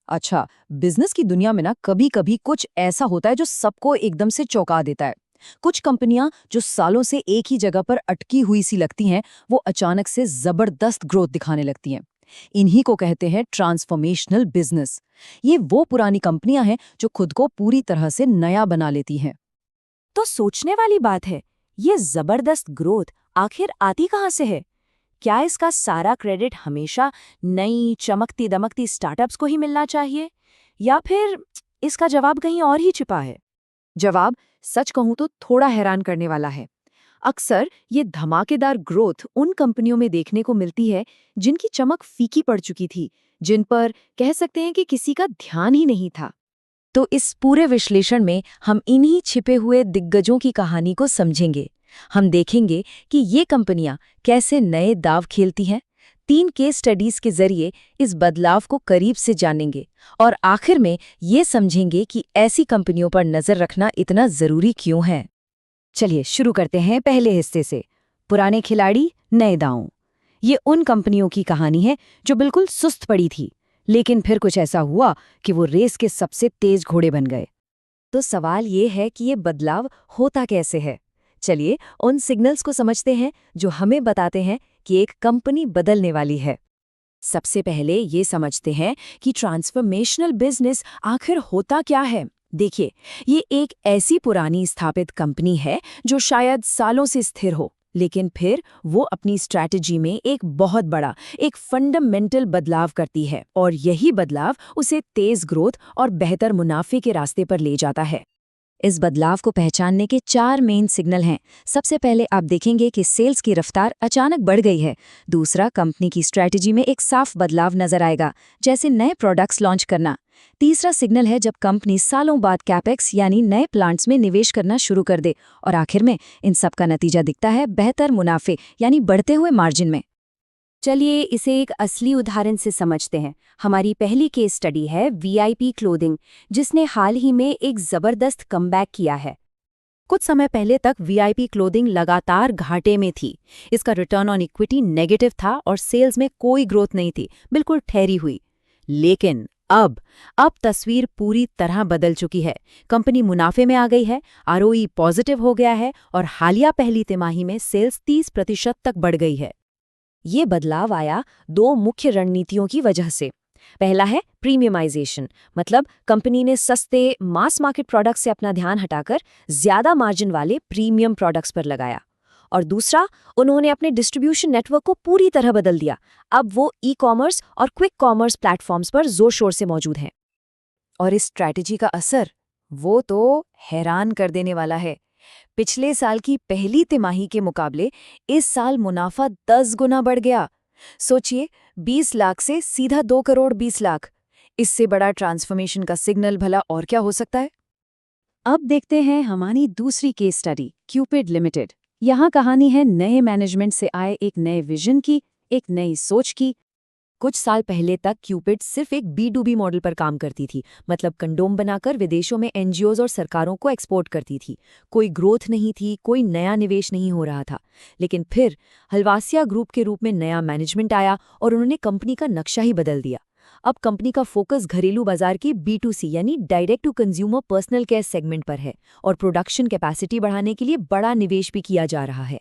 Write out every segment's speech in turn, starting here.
अच्छा, बिजनेस की दुनिया में ना कभी-कभी कुछ ऐसा होता है जो सबको एकदम से चौंका देता है। कुछ कंपनियां जो सालों से एक ही जगह पर अटकी हुई सी लगती हैं, वो अचानक से जबरदस्त ग्रोथ दिखाने लगती हैं। इन्हीं को कहते हैं ट्रांसफॉर्मेशनल बिजनेस। ये वो पुरानी कंपनियां हैं जो खुद को पूरी तरह से नया बना लेती हैं। तो सोचने वाली बात है, ये जबरदस्त ग्रोथ आखिर आती कहाँ से है? क्या इसका सारा क्रेडिट हमेशा नई चमकती दमकती स्टार्टअप्स को ही मिलना चाहिए, या फिर इसका जवाब कहीं और ही छिपा है? जवाब सच कहूं तो थोड़ा हैरान करने वाला है। अक्सर ये धमाकेदार ग्रोथ उन कंपनियों में देखने को मिलती है जिनकी चमक फीकी पड़ चुकी थी, जिन पर कह सकते हैं कि किसी का ध्यान ही नहीं था। तो इस पूरे विश्लेषण में हम इन्हीं छिपे हुए दिग्गजों की कहानी को समझेंगे। हम देखेंगे कि ये कंपनियां कैसे नए दांव खेलती हैं, 3 केस स्टडीज के जरिए इस बदलाव को करीब से जानेंगे और आखिर में ये समझेंगे कि ऐसी कंपनियों पर नजर रखना इतना जरूरी क्यों है। चलिए शुरू करते हैं पहले हिस्से से, पुराने खिलाड़ी नए दांव। ये उन कंपनियों की कहानी है जो बिल्कुल सुस्त पड़ी थी, लेकिन फिर कुछ ऐसा हुआ कि वो रेस के सबसे तेज घोड़े बन गए। तो सवाल ये है कि ये बदलाव होता कैसे है। चलिए उन सिग्नल्स को समझते हैं जो हमें बताते हैं कि एक कंपनी बदलने वाली है। सबसे पहले ये समझते हैं कि ट्रांसफॉर्मेशनल बिजनेस आखिर होता क्या है। देखिए, ये एक ऐसी पुरानी स्थापित कंपनी है जो शायद सालों से स्थिर हो, लेकिन फिर वो अपनी स्ट्रैटेजी में एक बहुत बड़ा, एक फंडामेंटल बदलाव करती है और यही बदलाव उसे तेज ग्रोथ और बेहतर मुनाफे के रास्ते पर ले जाता है। इस बदलाव को पहचानने के 4 मेन सिग्नल हैं। सबसे पहले आप देखेंगे कि सेल्स की रफ्तार अचानक बढ़ गई है। दूसरा, कंपनी की स्ट्रैटेजी में एक साफ बदलाव नजर आएगा, जैसे नए प्रोडक्ट्स लॉन्च करना। तीसरा सिग्नल है जब कंपनी सालों बाद कैपेक्स यानी नए प्लांट्स में निवेश करना शुरू कर दे। और आखिर में इन सब का नतीजा दिखता है बेहतर मुनाफे यानी बढ़ते हुए मार्जिन में। चलिए इसे एक असली उदाहरण से समझते हैं। हमारी पहली केस स्टडी है वीआईपी क्लोथिंग, जिसने हाल ही में एक जबरदस्त कमबैक किया है। कुछ समय पहले तक वीआईपी क्लोथिंग लगातार घाटे में थी। इसका रिटर्न ऑन इक्विटी नेगेटिव था और सेल्स में कोई ग्रोथ नहीं थी, बिल्कुल ठहरी हुई। लेकिन अब तस्वीर पूरी तरह बदल चुकी है। कंपनी मुनाफे में आ गई है, आरओई पॉजिटिव हो गया है और हालिया पहली तिमाही में सेल्स 30% तक बढ़ गई है। ये बदलाव आया 2 मुख्य रणनीतियों की वजह से। पहला है प्रीमियमाइजेशन, मतलब कंपनी ने सस्ते मास मार्केट प्रोडक्ट्स से अपना ध्यान हटाकर ज्यादा मार्जिन वाले प्रीमियम प्रोडक्ट्स पर लगाया। और दूसरा, उन्होंने अपने डिस्ट्रीब्यूशन नेटवर्क को पूरी तरह बदल दिया। अब वो ई कॉमर्स और क्विक कॉमर्स प्लेटफॉर्म्स पर जोर शोर से मौजूद हैं। और इस स्ट्रैटेजी का असर, वो तो हैरान कर देने वाला है। पिछले साल की पहली तिमाही के मुकाबले इस साल मुनाफा 10 गुना बढ़ गया। सोचिए, 20 लाख से सीधा 2 करोड़ 20 लाख। इससे बड़ा ट्रांसफॉर्मेशन का सिग्नल भला और क्या हो सकता है। अब देखते हैं हमारी दूसरी केस स्टडी, क्यूपिड लिमिटेड। यहाँ कहानी है नए मैनेजमेंट से आए एक नए विजन की, एक नई सोच की। कुछ साल पहले तक क्यूपिड सिर्फ एक B2B मॉडल पर काम करती थी, मतलब कंडोम बनाकर विदेशों में एनजीओज और सरकारों को एक्सपोर्ट करती थी। कोई ग्रोथ नहीं थी, कोई नया निवेश नहीं हो रहा था। लेकिन फिर हलवासिया ग्रुप के रूप में नया मैनेजमेंट आया और उन्होंने कंपनी का नक्शा ही बदल दिया। अब कंपनी का फोकस घरेलू बाजार की B2C यानी direct to consumer personal care segment पर है और प्रोडक्शन कैपेसिटी बढ़ाने के लिए बड़ा निवेश भी किया जा रहा है।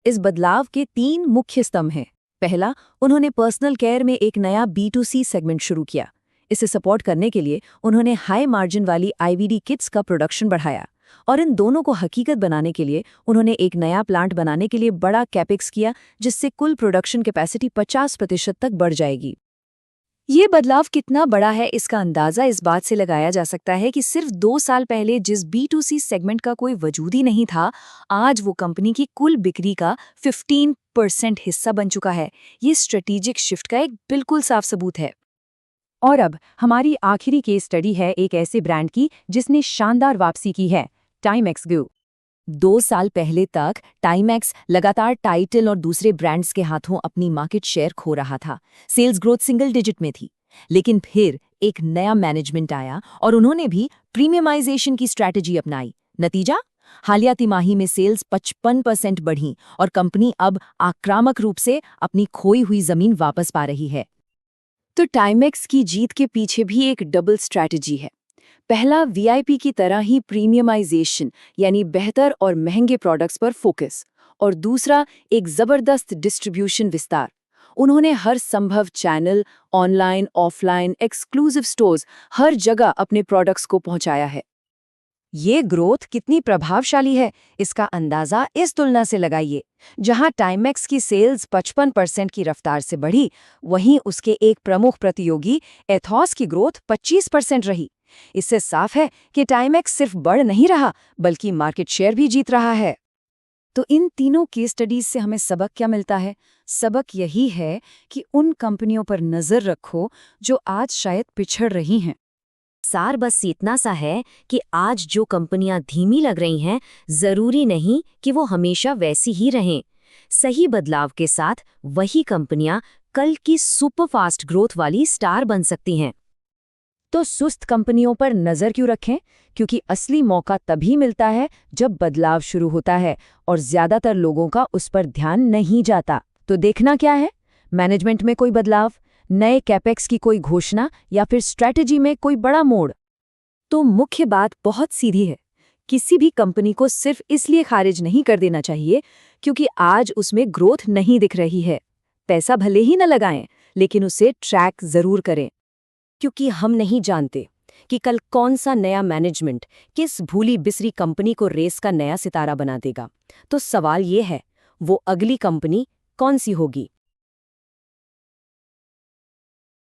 इस बदलाव के 3 मुख्य स्तंभ हैं। पहला, उन्होंने पर्सनल केयर में एक नया B2C सेगमेंट शुरू किया। इसे सपोर्ट करने के लिए उन्होंने हाई मार्जिन वाली IVD किट्स का प्रोडक्शन बढ़ाया और इन दोनों को हकीकत बनाने के लिए उन्होंने एक नया प्लांट बनाने के लिए बड़ा कैपेक्स किया, जिससे कुल प्रोडक्शन कैपेसिटी 50% तक बढ़ जाएगी। ये बदलाव कितना बड़ा है, इसका अंदाजा इस बात से लगाया जा सकता है कि सिर्फ 2 साल पहले जिस B2C सेगमेंट का कोई वजूद ही नहीं था, आज वो कंपनी की कुल बिक्री का 15% हिस्सा बन चुका है। ये स्ट्रेटेजिक शिफ्ट का एक बिल्कुल साफ सबूत है। और अब हमारी आखिरी केस स्टडी है एक ऐसे ब्रांड की जिसने शानदार वापसी की है, टाइमेक्स ग्रुप। 2 साल पहले तक टाइमेक्स लगातार टाइटल और दूसरे ब्रांड्स के हाथों अपनी मार्केट शेयर खो रहा था। सेल्स ग्रोथ सिंगल डिजिट में थी। लेकिन फिर एक नया मैनेजमेंट आया और उन्होंने भी प्रीमियमाइजेशन की स्ट्रैटेजी अपनाई। नतीजा, हालिया तिमाही में सेल्स 55% बढ़ी और कंपनी अब आक्रामक रूप से अपनी खोई हुई जमीन वापस पा रही है। तो टाइमेक्स की जीत के पीछे भी एक डबल स्ट्रैटेजी है। पहला, वीआईपी की तरह ही प्रीमियमाइजेशन यानी बेहतर और महंगे प्रोडक्ट्स पर फोकस, और दूसरा, एक जबरदस्त डिस्ट्रीब्यूशन विस्तार। उन्होंने हर संभव channel, online, offline, exclusive stores, हर जगह अपने प्रोडक्ट्स को पहुंचाया है। ये ग्रोथ कितनी प्रभावशाली है, इसका अंदाजा इस तुलना से लगाइए। जहां टाइमेक्स की सेल्स 55% की रफ्तार से बढ़ी, वहीं उसके एक प्रमुख प्रतियोगी एथॉस की ग्रोथ 25% रही। इससे साफ है कि टाइमेक्स सिर्फ बढ़ नहीं रहा, बल्कि मार्केट शेयर भी जीत रहा है। तो इन तीनों केस स्टडीज से हमें सबक क्या मिलता है? सबक यही है कि उन कंपनियों पर नजर रखो जो आज शायद पिछड़ रही हैं। सार बस इतना सा है कि आज जो कंपनियां धीमी लग रही हैं, जरूरी नहीं कि वो हमेशा वैसी ही रहें। सही बदलाव के साथ वही कंपनियां कल की सुपरफास्ट ग्रोथ वाली स्टार बन सकती हैं। तो सुस्त कंपनियों पर नजर क्यों रखें? क्योंकि असली मौका तभी मिलता है जब बदलाव शुरू होता है और ज्यादातर लोगों का उस पर ध्यान नहीं जाता। तो देखना क्या है? मैनेजमेंट में कोई बदलाव, नए कैपेक्स की कोई घोषणा, या फिर स्ट्रैटेजी में कोई बड़ा मोड़। तो मुख्य बात बहुत सीधी है। किसी भी कंपनी को सिर्फ इसलिए खारिज नहीं कर देना चाहिए क्योंकि आज उसमें ग्रोथ नहीं दिख रही है। पैसा भले ही न लगाएं, लेकिन उसे ट्रैक जरूर करें, क्योंकि हम नहीं जानते कि कल कौन सा नया मैनेजमेंट किस भूली बिसरी कंपनी को रेस का नया सितारा बना देगा। तो सवाल ये है, वो अगली कंपनी कौन सी होगी?